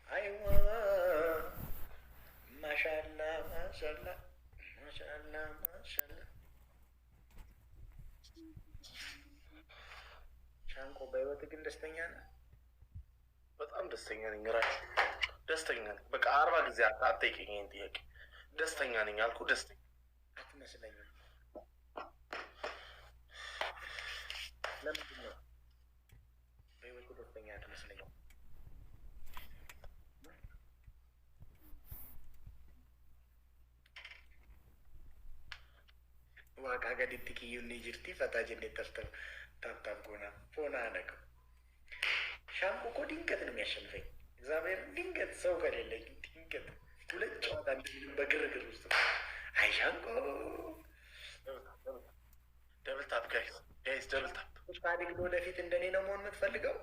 أيوة. ما شاء الله ما شاء الله ما شاء الله ما شاء الله. ሻንቆ በህይወትህ ግን ደስተኛ ነህ? በጣም ደስተኛ ነኝ። ራሽ ደስተኛ ነኝ። በቃ 40 ጊዜ አትጠይቀኝ ይሄን ጥያቄ። ደስተኛ ነኝ አልኩ። ደስተኛ አትመስለኝም። ለምንድን ነው በህይወትህ ደስተኛ አትመስለኝም? ዋቃ ገዲtti kiyyuun ni jirti fataa jennee ታብታብ ጎና ፎና አነቀው። ሻንቆ እኮ ድንገት ነው የሚያሸንፈኝ። እግዚአብሔር ድንገት ሰው ከሌለኝ ድንገት ሁለት ጨዋታ በግርግር ውስጥ አይ ሻንቆ ደብል ታፕ ጋይስ ደብል ታፕ። ታዲግ ወደፊት እንደኔ ነው መሆን የምትፈልገው?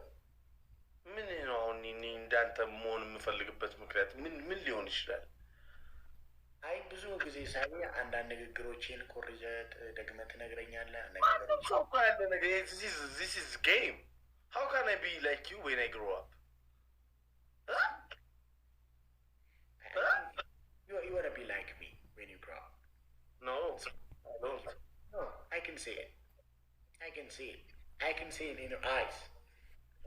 ምን ነው አሁን እኔ እንዳንተ መሆን የምፈልግበት ምክንያት ምን ሊሆን ይችላል? አይ ብዙ ጊዜ ሳይ አንዳንድ ንግግሮችን ኮርጀት ደግመህ ትነግረኛለህ። This is game. How can I be like you when I grow up? Huh? You want to be like me when you grow up? No, I don't. No, I can see it. I can see it. I can see it in your eyes.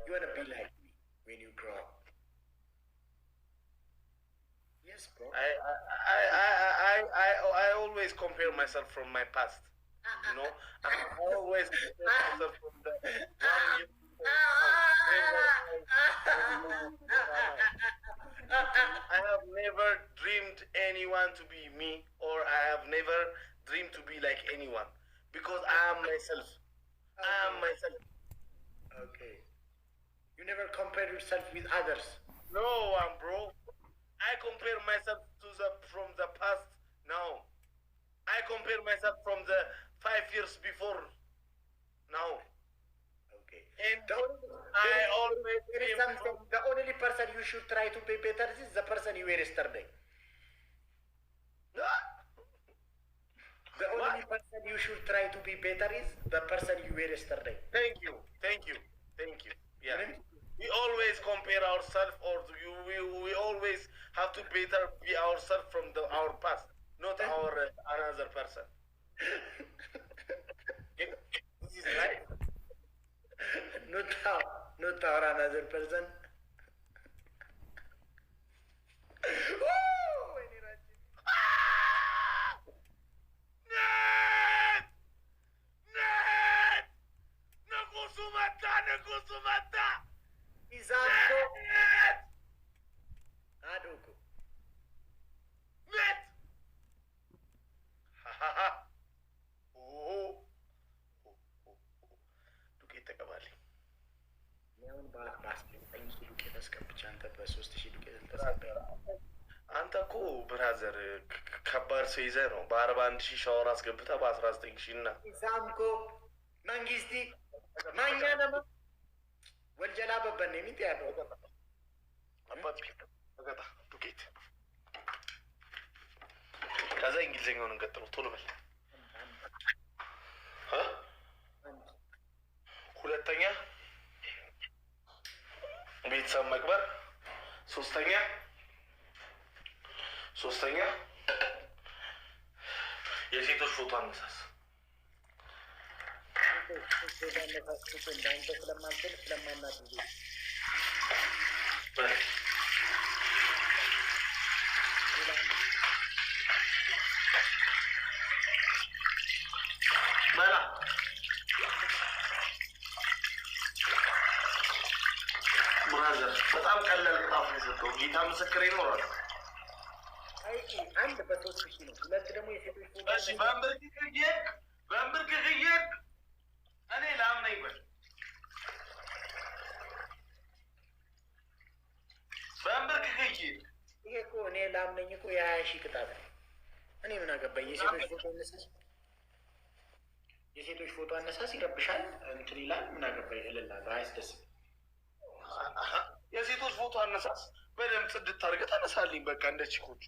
You want to be like me when you grow up. Yes, bro. I always compare myself from my past. You know, I always compare myself from the 1 year I have never dreamed anyone to be me, or I have never dreamed to be like anyone, because I am myself. I am myself. Okay. You never compare yourself with others. No one, bro. I compare myself from the past now. I compare myself from the 5 years before now. Okay. And I always the only person you should try to be better is the person you were yesterday. The only person you should try to be better is the person you were yesterday. Thank you. Yeah. We always compare ourselves, or we always have to better be ourselves from our past, not our another person. This is life. Not our another person. Nagusumata. Izanko. Aduku. Net. Hahaha. Oh. ዱቄት ተቀባል። ያውን በ15 ዱቄት አስገብቼ አንተ በ3000 ዱቄት ተሰበረ። አንተ እኮ ብራዘር ከባድ ሰው ይዘህ ነው በ41,000 ሻወር አስገብተህ በ19,000 እና ኢዛምኮ መንግስቲ ማኛ ነማ ወልጀላ በበነ የሚት ያለው አባቢ አገታ ዱቄት። ከዛ እንግሊዝኛውን እንቀጥለው ቶሎ በል። ሁለተኛ ቤተሰብ መቅበር፣ ሶስተኛ የሴቶች ፎቶ አነሳስ። ብራዘር በጣም ቀላል ቅጣት ነው የሰጠው። ጌታ ምስክሬ ይኖራል። አንድ በ3,000 ነው። ሁለት ደግሞ የሴቶች ፎቶ። እሺ በእንብርክክ እኔ ላምነኝ በል። በእንብርክክ ይሄ እኮ እኔ ላምነኝ እኮ የ20,000 ቅጣት ነው። እኔ ምን አገባኝ? የሴቶች ፎቶ አነሳስ ይረብሻል እንትን ይላል። ምን አገባኝ? እልላለሁ። አያስደስትም። የሴቶች ፎቶ አነሳስ በደምብ ጽድት አድርገህ ተነሳልኝ። በቃ እንደ ቺኮች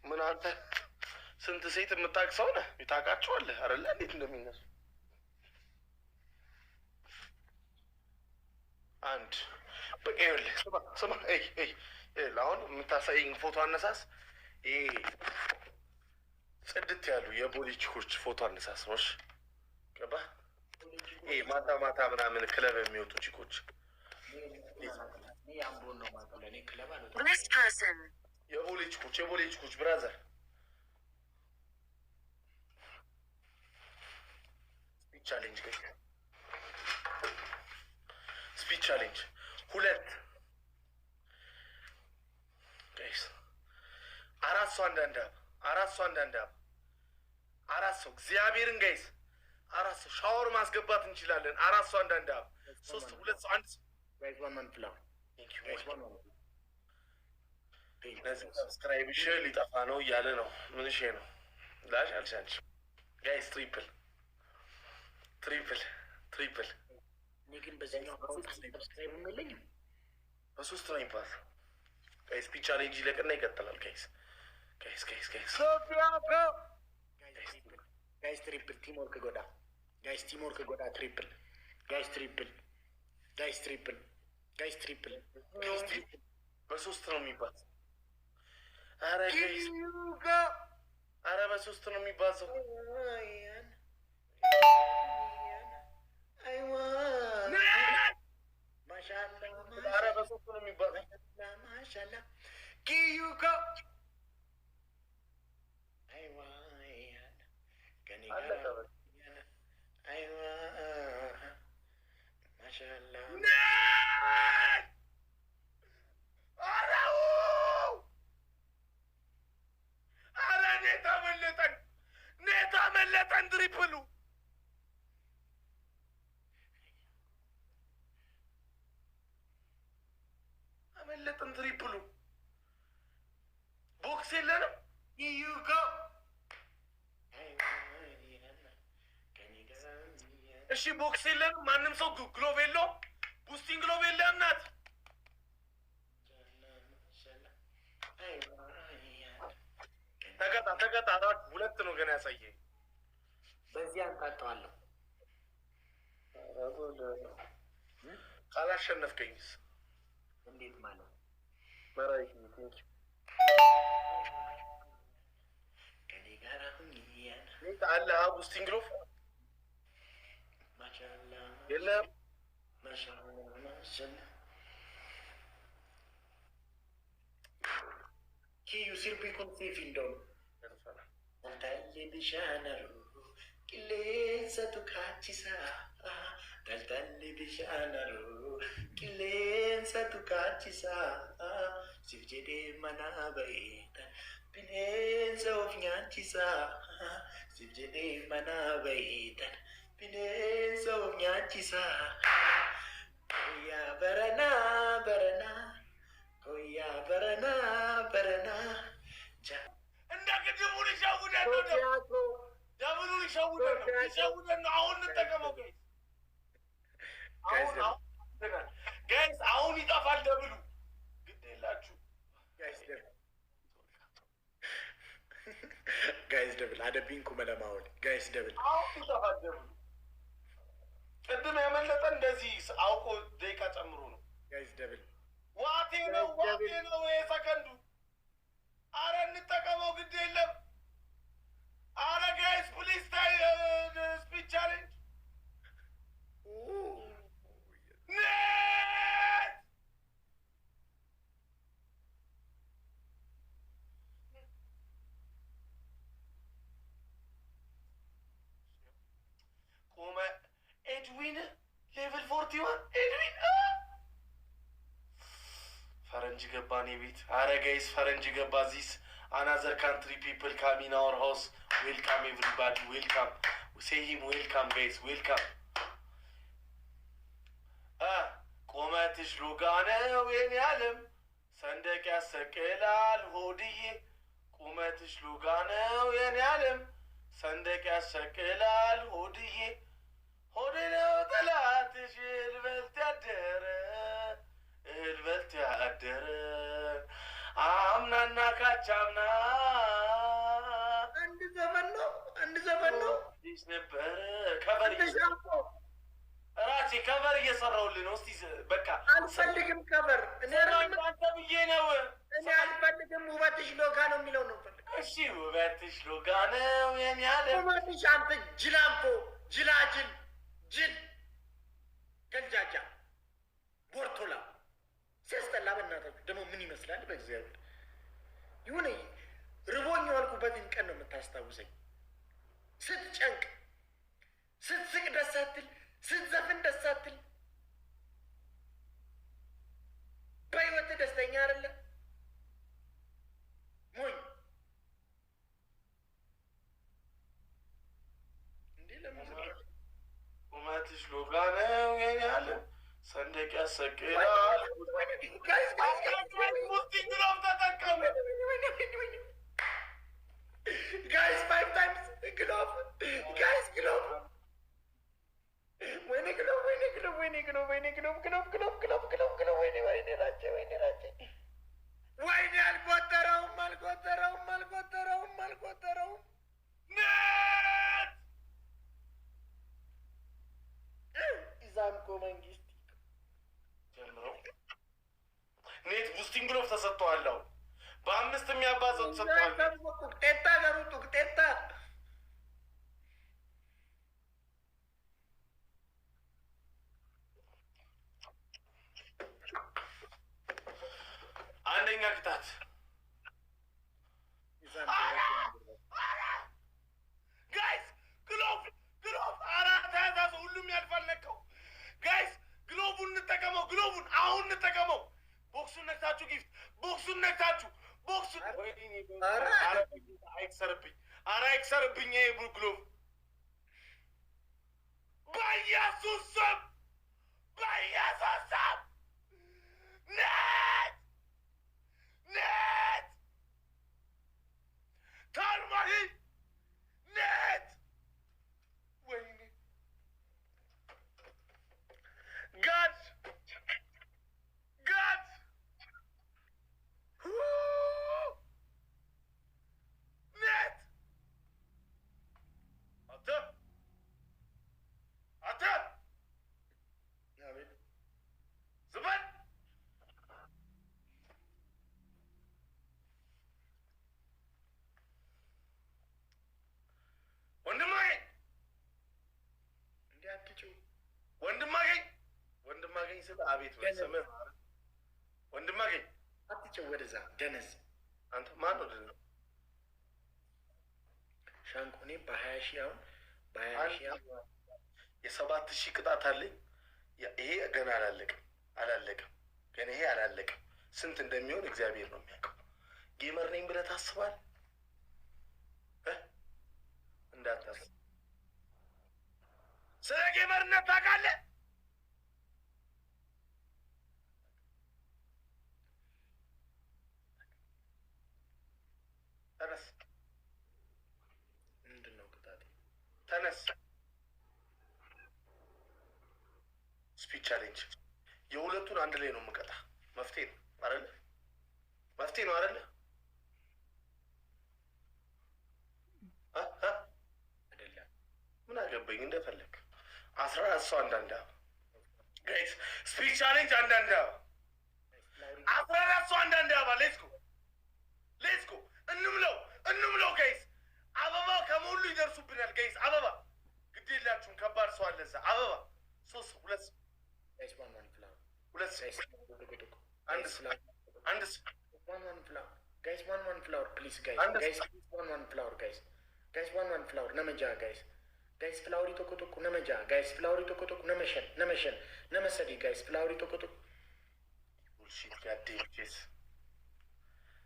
ምን አንተ ስንት ሴት የምታውቅ ሰው ነህ? ታውቃቸዋለህ አይደለ? እንዴት እንደሚነሱ አንድ በቃ ይኸውልህ ስማ አሁን የምታሳየኝ ፎቶ አነሳስ ይሄ ጽድት ያሉ የቦሌ ቺኮች ፎቶ አነሳስ ነው። እሺ ገባህ? ይሄ ማታ ማታ ምናምን ክለብ የሚወጡ ቺኮች የቦሌ ቺኮች ብራዘር ስፒች ቻሌንጅ 2 ጋይስ 4 ሰው አንዳንድ አብ እግዚአብሔርን ጋይስ 4 ሰው ሻወር ማስገባት እንችላለን። 4 ሰው አንዳንድ አብ 3 2 ሰው 1 ሰው ሰብስክራይብ ሊጠፋ ነው እያለ ነው። ምን ነው ላሽ አልቻልሽ ጋይስ ትሪፕል እኔ ግን በዛኛው ሰብስክራይብ የለኝም። በ3 ነው ይባል ጋይስ ስፒች ቻሌንጅ ይለቅና ይቀጥላል። ጋይስ ትሪፕል ቲምወርክ ጎዳ ትሪፕል በ3 ነው የሚባል። አረ ጋይስ በ3 ነው የሚባዘው። አረ በ3 ነው የሚባለው። ማሻአላ ኪዩካ ኔታ መለጠን ትሪፕሉ አመለጠን ትሪፕሉ ቦክስ የለንም። ይዩካ እሺ ቦክስ የለንም። ማንም ሰው ግሎቭ የለውም። ቡስቲንግ ግሎቭ የለም። ናት ተቀጣ 2 ነው ገና ያሳየኝ። በዚህ አንጣጣዋለሁ። ካላሸነፍከኝስ እንዴት ማለት በራይ ከኔ ጋር አለ ቡስቲንግ ግሎቭ የለም። ኪዩ ሲርቢ ኮንሴፍ እንደው ታለ ቢሻነሩ ቂሌሰቱ ካቺሳ ታልታለ ቢሻነሩ ቂሌሰቱ ካቺሳ ሲብጀዴ መናበይታ ቢኔንሰ ኦፍ ኛቺሳ ሲብጀዴ መናበይታ ቢኔንሰ ኦፍ ኛቺሳ ያ በረና እንደ ግድቡ ሊሸውደን ነው። ደብሉ ሊሸውደን ነው። አሁን እንጠቀመው ጋይስ። አሁን ይጠፋል ደብሉ። ግድ የላችሁ ጋይስ። ደብል አደቢንኩ መለማወል ጋይስ። ደብል አሁን ይጠፋል ደብሉ። ቅድም ያመለጠ እንደዚህ አውቆ ደቂቃ ጨምሮ ነው ጋይስ። ደብል ዋቴ ነው የሰከንዱ። አረ እንጠቀመው ግድ የለም። አረ ጋይስ ፕሊዝ ታይ ስፒች ቻሌንጅ ቆመ። ኤድዊን ሌቭል 41 ኤድዊን ፈረንጅ ገባ እኔ ቤት። አረ ጋይስ ፈረንጅ ገባ። ዚስ አናዘር ካንትሪ ፒፕል ካም ኢን አወር ሃውስ። ዌልካም ኤቭሪባዲ ዌልካም። ሴይ ሂም ዌልካም ጋይስ ዌልካም። ቁመትሽ ሎጋ ነው የኔ ዓለም ሰንደቅ ያሰቅላል ሆድዬ። ቁመትሽ ሎጋ ነው የኔ ዓለም ሰንደቅ ያሰቅላል ሆድዬ። ሆዴ ነው ጠላትሽ እልበልት ያደረ አምናና ካቻምና አንድ ዘመን ነው ዲስ ነበረ ከበሪ ራሴ ከበር እየሰራሁልህ ነው። እስቲ በቃ አልፈልግም ከበር እኔ አንተ ብዬ ነው። እኔ አልፈልግም። ውበትሽ ሎጋ ነው የሚለው ነው ፈልግ። እሺ ውበትሽ ሎጋ ነው የኔ አለ። ውበትሽ አንተ ጅላምፖ ጅላጅል ጅል ገልጃጃ ቦርቶላ ሲያስጠላ በእናታችሁ ደግሞ ምን ይመስላል? በእግዚአብሔር ይሁን ርቦኝ የዋልኩበትን ቀን ነው የምታስታውሰኝ። ስትጨንቅ ስትስቅ ደስ አትል፣ ስትዘፍን ደስ አትል። በህይወት ደስተኛ አይደለ ሞኝ እንዴ? ለምን ውበትሽ ሎጋ ነው የኔ አለ። ሰንደቅ ያሰቅላል። Guys, 5 times glove. Guys, glove. When glove. When አልቆጠረውም። ኢዛምኮ መንግስት ጀምረው ኔት ቡስቲንግ ግሎቭ ተሰጥቷል። በ5 የሚያባዛው ተሰጥቷል። ጤታ አንደኛ ቅጣት ጋይስ ግሎቭ አራት ያዛዙ ሁሉም ያልፈለከው ጋይስ ግሎቡን እንጠቀመው። ግሎቡን አሁን እንጠቀመው። ቦክሱን ነክታችሁ ጊፍት ቦክሱን ነክታችሁ ቦክሱን አይክሰርብኝ። ኧረ አይክሰርብኝ። ይሄ ግሎቭ በኢየሱስ ስም ኔት ታልማሂ ኔት ወይኔ ጋድ ኔት አተ ዝበል ወንድማገኝ ስለ አቤት በሰመህ ወንድማገኝ አትጨው ወደዛ ደነዝ አንተ ማን ነው ደነዝ? ሻንቆኔ በ20 ሺህ አሁን በ20 ሺህ የ7,000 ቅጣት አለኝ። ይሄ ገና አላለቀም። ገና ይሄ አላለቀም። ስንት እንደሚሆን እግዚአብሔር ነው የሚያውቀው። ጌመር ነኝ ብለህ ታስባለህ? እንዳታስብ። ስለ ጌመርነት ታውቃለህ? ተነስ። ምንድን ነው ቅጣቴ? ተነስ። ስፒች ቻሌንጅ የሁለቱን አንድ ላይ ነው የምቀጣ። መፍትሄ ነው አይደለ? መፍትሄ ነው አይደለ? አይደለም። ምን አገባኝ? እንደፈለግ 14 ሰው አንዳንድ ጋይስ ስፒች ቻሌንጅ አንዳንድ 14 ሰው አንዳንድ ሌትስ ጎ እንምለው ጋይስ። አበባ ከሞሉ ይደርሱብናል ጋይስ። አበባ ግድ የላችሁም። ከባድ ሰው አለ እዛ። አበባ 3 2 ጋይስ 1 ፍላወር 2 አንድ ጋይስ 1 ፍላወር ፕሊዝ ጋይስ 1 ፍላወር ጋይስ 1 ፍላወር ነመጃ ጋይስ ፍላወሪ ቶኮ ነመጃ ጋይስ ፍላወሪ ቶኮ ነመሸን ነመሰዲ ጋይስ ፍላወሪ ቶኮ ቡልሺት ጋዴም ኬስ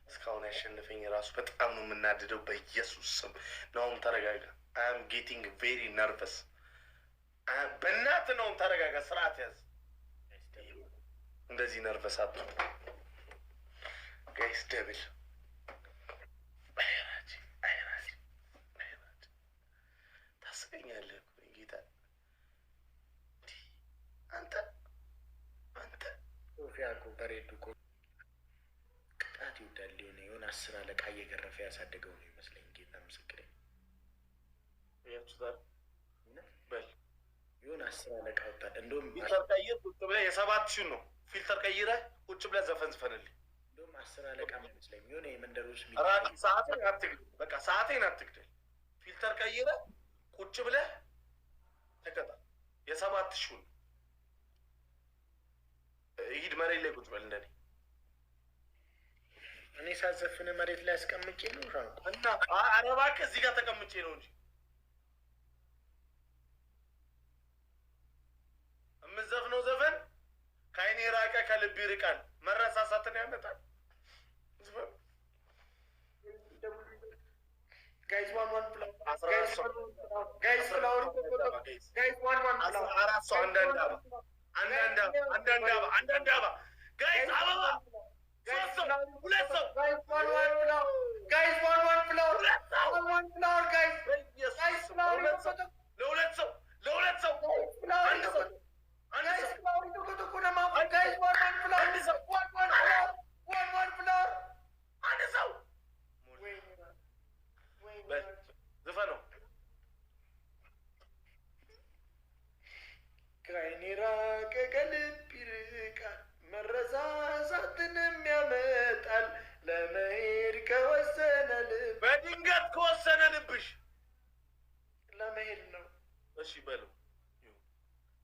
እስካሁን ያሸነፈኝ ራሱ በጣም ነው የምናድደው። በኢየሱስ ስም ናውም ተረጋጋ። አም ጌቲንግ ቬሪ ነርቨስ። በእናት ነውም ተረጋጋ። ስርዓት ያዝ። እንደዚህ ነርቨስ አቱ ጋይስ ደብል ታስቀኛለህ እኮ ጌታ። አንተ ሶፊያ እኮ በሬዱ እኮ ቅጣት ይወዳል። የሆነ 10 አለቃ እየገረፈ ያሳደገው ነው ይመስለኝ። ጌታ ምስክሬ ያችሁታል በል የሆነ 10 10 አለቃ ወጣት እንደውም ፊልተር ቀይር ቁጭ ብለህ የሰባት ሺህ ነው ፊልተር ቀይረህ ቁጭ ብለህ ዘፈን ዝፈንልኝ። እንደውም 10 አለቃ አይመስለኝ የሆነ የመንደር ውስጥ ሰዓቴን አትግደል። በቃ ሰዓቴን አትግደል። ፊልተር ቀይረህ ቁጭ ብለህ ተቀጣ። የሰባት ሺህ ነው። ሂድ መሬት ላይ ቁጭ በል እንደኔ። እኔ ሳዘፍን መሬት ላይ አስቀምጬ ነው ሻንቆ እና ኧረ እባክህ እዚህ ጋር ተቀምጬ ነው እንጂ የምትዘፍነው ዘፈን ከዓይኔ የራቀ ከልብ ይርቃል መረሳሳትን ያመጣል። ጋይስ ዋን ዋን አራት ሰው አንዳንድ አበባ ጋይስ አበባ ሶስት ሰው ሁለት ሰው ለሁለት ሰው አንድ ሰው ዝፈነው። ከዓይኔ የራቀ ከልብ ይርቃል መረሳሳትንም ያመጣል ለመሄድ ከወሰነ ልብ በድንገት ከወሰነ ልብሽ ለመሄድ ነው። እሺ በለው።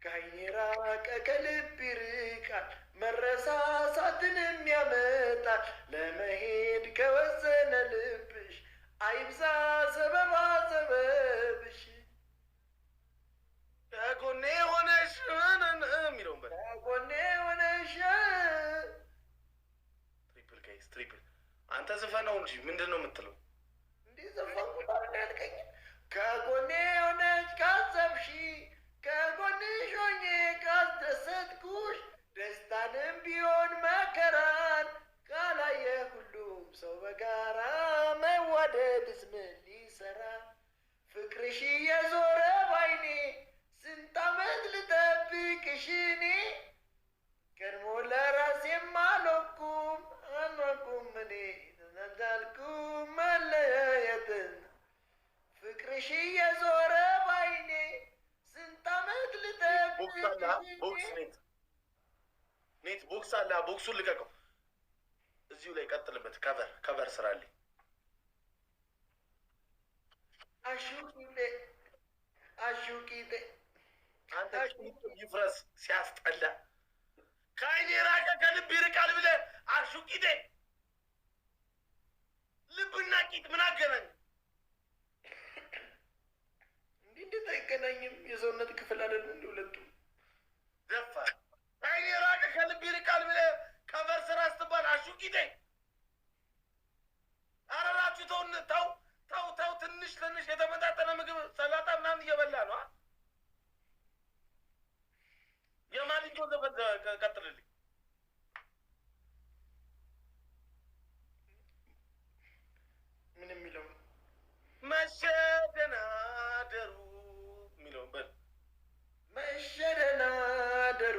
ከዓይኔ የራቀ ከልብ ይርቃል መረሳሳትንም ያመጣል ለመሄድ ከወሰነ ልብሽ አይብዛ ሰበባ ሰበብሽ ከጎኔ ሆነሽ የሚለውን በል ከጎኔ ሆነሽ ትሪፕል ጋይስ ትሪፕል። አንተ ዝፈነው እንጂ ምንድን ነው የምትለው? እንዲህ ዘፈንኩት ያልከኝ ከጎኔ ሆነሽ ካሰብሺ ከጎንሽ ሆኜ ካስደሰትኩሽ ደስታንም ቢሆን መከራን ካላየ ሁሉም ሰው በጋራ መዋደድስ ምን ሊሰራ ፍቅርሽ እየዞረ ባይኔ ስንት ዓመት ልጠብቅሽ እኔ ቀድሞ ለራሴም አልወኩም እኔ ተናዳልኩም መለያየትን ፍቅርሽ እየዞረ ባይኔ ስንት ዓመት ልጠብቅሽ ቦክስ ኔት ቦክስ አለ። ቦክሱን ልቀቀው። እዚሁ ላይ ቀጥልበት። ከቨር ስራልኝ። አሹቂቴ አንተ ይፍረስ ሲያስጠላ። ከዓይኔ የራቀ ከልብ ይርቃል ብለህ አሹቂቴ። ልብና ቂጥ ምን አገናኝ? እንዴት አይገናኝም? የሰውነት ክፍል አይደሉ እንዲ ሁለቱ። ዘፋ ከዓይኔ የራቀ ከልብ ይርቃል ብለህ ከቨር ስራ ስትባል አሹቂቴ። አረራችሁ ተው። ትንሽ የተመጣጠነ ምግብ ሰላጣ ምናምን እየበላ ነው። የማንጆ ዘፈን ቀጥልልኝ። ምን የሚለው መሸደናደሩ የሚለውን በል። መሸደናደሩ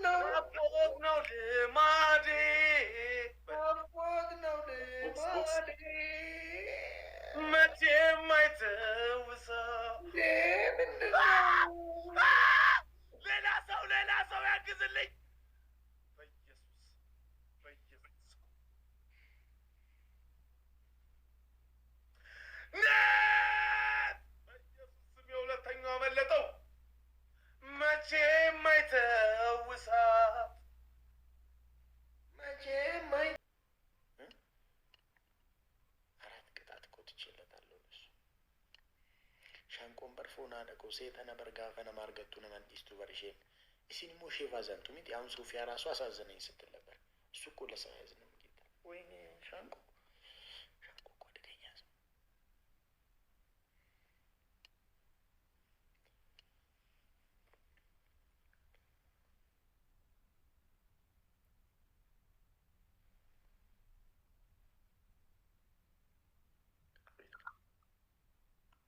ናፍቆት ነው ልማዴ መቼም አይተውሰው። ሌላ ሰው ያግዝልኝ። በኢየሱስ ስም የሁለተኛው አመለጠው። መቼም አይተውሳት አራት ቅጣት እኮ ትችለታለሁ። ሻንቆን በርፎና ደቆ ሴጠነ በርጋፈነ ማርገቱን መንዲስቱ በርሼን እሲኒሞ ሼቫ ዘንቱ ሚት አሁን ሶፊያ ራሱ አሳዘነኝ ስትል ነበር። እሱ እኮ ለሰው ያዝነው ጌታ። ወይኔ ሻንቆ እኮ አደገኛ ሰው።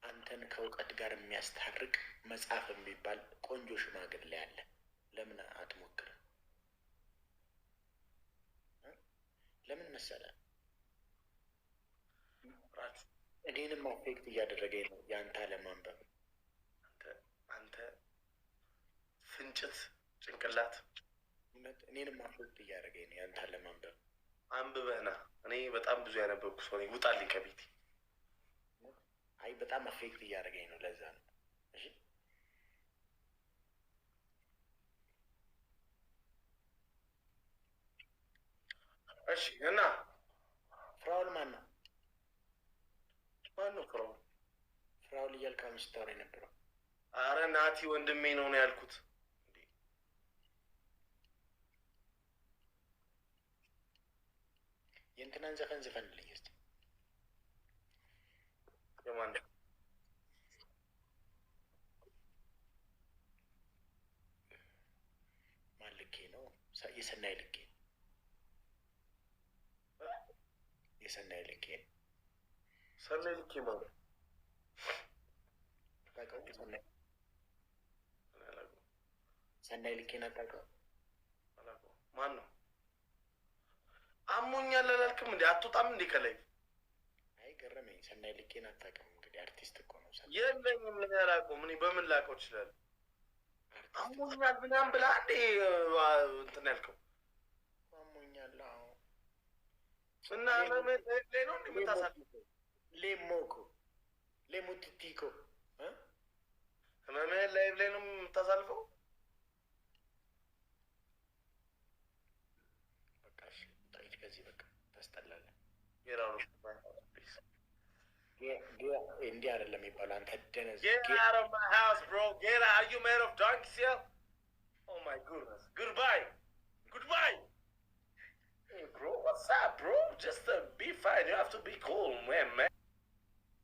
አንተን ከእውቀት ጋር የሚያስታርቅ መጽሐፍ የሚባል ቆንጆ ሽማግሌ አለ። ለምን አትሞክርም? ለምን መሰለህ? እኔንም አፌክት እያደረገኝ ነው ያንተ አለማንበብ። አንተ ፍንጭት ጭንቅላት እኔንም አፌክት እያደረገኝ ነው ያንተ አለማንበብ። አንብበህና እኔ በጣም ብዙ ያነበብኩ ሰው ነኝ። ውጣልኝ ከቤቴ። አይ በጣም አፌክት እያደረገኝ ነው፣ ለዛ ነው። እሺ እሺ። እና ፍራውል ማን ነው? ማን ነው ፍራውል? ፍራውል እያልክ ስታወራ የነበረው? አረ ናቲ ወንድሜ ነው ያልኩት። የእንትናን ዘፈን ዝፈንልኝ እስኪ። የማን ማን ልኬ ነው? የሰናይ ልኬ፣ የሰናይ ልኬ፣ ሰናይ ልኬ ማለት ሰናይ ልኬን አታውቀውም? ማን ነው? አሞኛል አላልክም እንዴ? አትወጣም እንዴ ከላይ? አይ ገረመኝ። ሰናይ ልኬን አታውቅም? እንግዲህ አርቲስት እኮ ነው። የለኝም። ምን ያላውቀው ምን በምን ላውቀው እችላለሁ? አሞኛል ምናምን ብላ እንዴ እንትን ያልከው? አሞኛል። አዎ። እና ላይ ነው እንደምታሳልፈው? ሌሞኮ ሌሙቲቲኮ ህመምህን ላይ ነው የምታሳልፈው? በቃ እሺ፣ ጣይት ከዚህ በቃ ታስጠላለህ። የራሩ እንዲህ አይደለም የሚባለው አንተ ደነዝ። Get out of my house, bro. Get out. Are you made of donkey shell? Oh my goodness. Goodbye. Goodbye. Hey, bro. What's up, bro? Just be fine. You have to be cool, man.